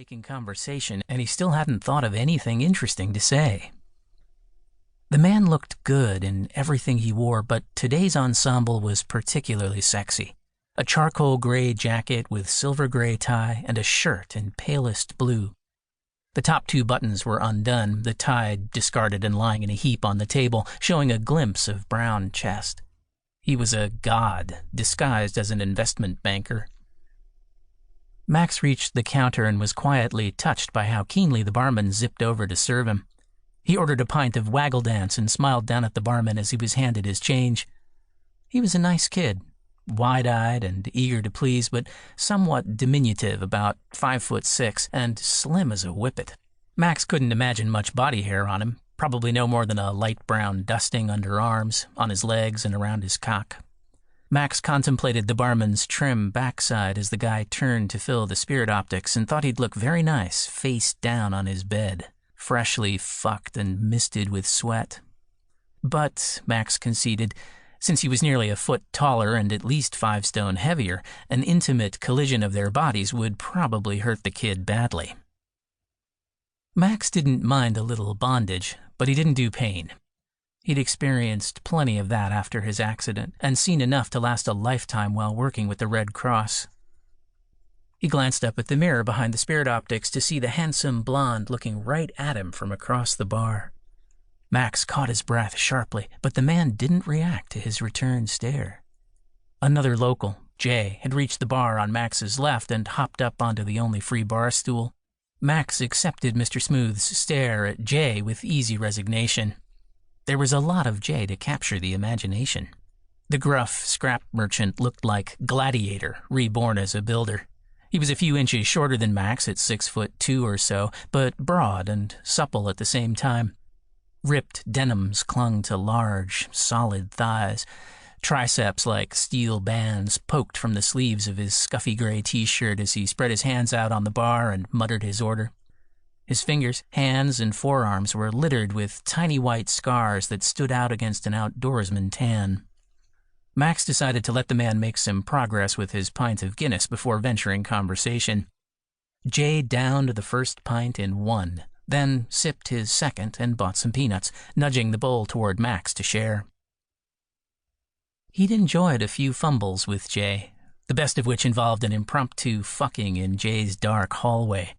making conversation, and he still hadn't thought of anything interesting to say. The man looked good in everything he wore, but today's ensemble was particularly sexy. A charcoal gray jacket with silver gray tie and a shirt in palest blue. The top 2 buttons were undone, the tie discarded and lying in a heap on the table, showing a glimpse of brown chest. He was a god, disguised as an investment banker. Max reached the counter and was quietly touched by how keenly the barman zipped over to serve him. He ordered a pint of Waggle Dance and smiled down at the barman as he was handed his change. He was a nice kid, wide-eyed and eager to please, but somewhat diminutive, about 5'6", and slim as a whippet. Max couldn't imagine much body hair on him, probably no more than a light brown dusting under arms, on his legs, and around his cock. Max contemplated the barman's trim backside as the guy turned to fill the spirit optics and thought he'd look very nice, face down on his bed, freshly fucked and misted with sweat. But, Max conceded, since he was nearly a foot taller and at least 5 stone heavier, an intimate collision of their bodies would probably hurt the kid badly. Max didn't mind a little bondage, but he didn't do pain. He'd experienced plenty of that after his accident, and seen enough to last a lifetime while working with the Red Cross. He glanced up at the mirror behind the spirit optics to see the handsome blonde looking right at him from across the bar. Max caught his breath sharply, but the man didn't react to his return stare. Another local, Jay, had reached the bar on Max's left and hopped up onto the only free bar stool. Max accepted Mr. Smooth's stare at Jay with easy resignation. There was a lot of Jay to capture the imagination. The gruff scrap merchant looked like Gladiator, reborn as a builder. He was a few inches shorter than Max at 6'2" or so, but broad and supple at the same time. Ripped denims clung to large, solid thighs. Triceps like steel bands poked from the sleeves of his scuffy gray t-shirt as he spread his hands out on the bar and muttered his order. His fingers, hands, and forearms were littered with tiny white scars that stood out against an outdoorsman tan. Max decided to let the man make some progress with his pint of Guinness before venturing conversation. Jay downed the first pint in one, then sipped his second and bought some peanuts, nudging the bowl toward Max to share. He'd enjoyed a few fumbles with Jay, the best of which involved an impromptu fucking in Jay's dark hallway.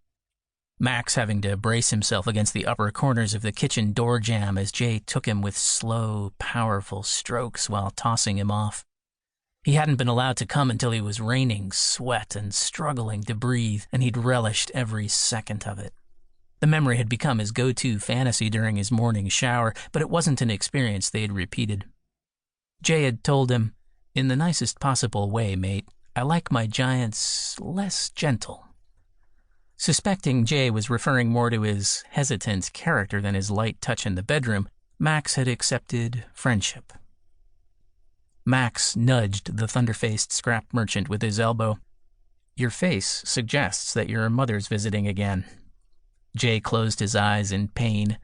Max having to brace himself against the upper corners of the kitchen door jamb as Jay took him with slow, powerful strokes while tossing him off. He hadn't been allowed to come until he was raining sweat and struggling to breathe, and he'd relished every second of it. The memory had become his go-to fantasy during his morning shower, but it wasn't an experience they'd repeated. Jay had told him, "In the nicest possible way, mate, I like my giants less gentle." Suspecting Jay was referring more to his hesitant character than his light touch in the bedroom, Max had accepted friendship. Max nudged the thunder-faced scrap merchant with his elbow. "Your face suggests that your mother's visiting again." Jay closed his eyes in pain.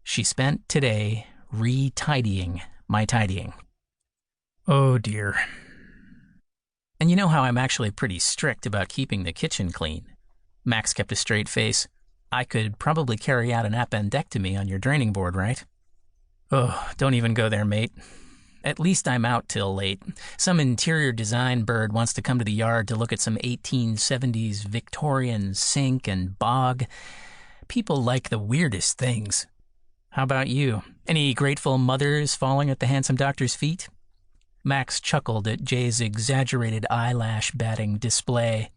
"She spent today re-tidying my tidying." Oh dear. And you know how I'm actually pretty strict about keeping the kitchen clean. Max kept a straight face. "I could probably carry out an appendectomy on your draining board, right?" "Oh, don't even go there, mate. At least I'm out till late. Some interior design bird wants to come to the yard to look at some 1870s Victorian sink and bog. People like the weirdest things. How about you? Any grateful mothers falling at the handsome doctor's feet?" Max chuckled at Jay's exaggerated eyelash batting display.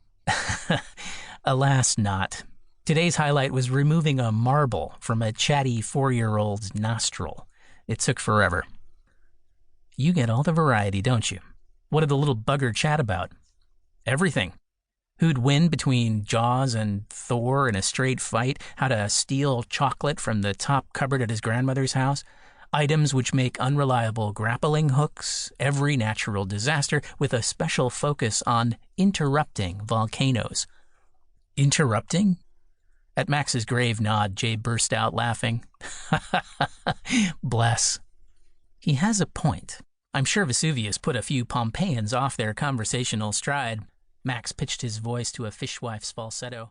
Alas not. Today's highlight was removing a marble from a chatty 4-year-old's nostril. It took forever. You get all the variety, don't you? What did the little bugger chat about? Everything. Who'd win between Jaws and Thor in a straight fight, how to steal chocolate from the top cupboard at his grandmother's house, items which make unreliable grappling hooks, every natural disaster with a special focus on interrupting volcanoes. Interrupting? At Max's grave nod, Jay burst out laughing. Bless. He has a point. I'm sure Vesuvius put a few Pompeians off their conversational stride. Max pitched his voice to a fishwife's falsetto.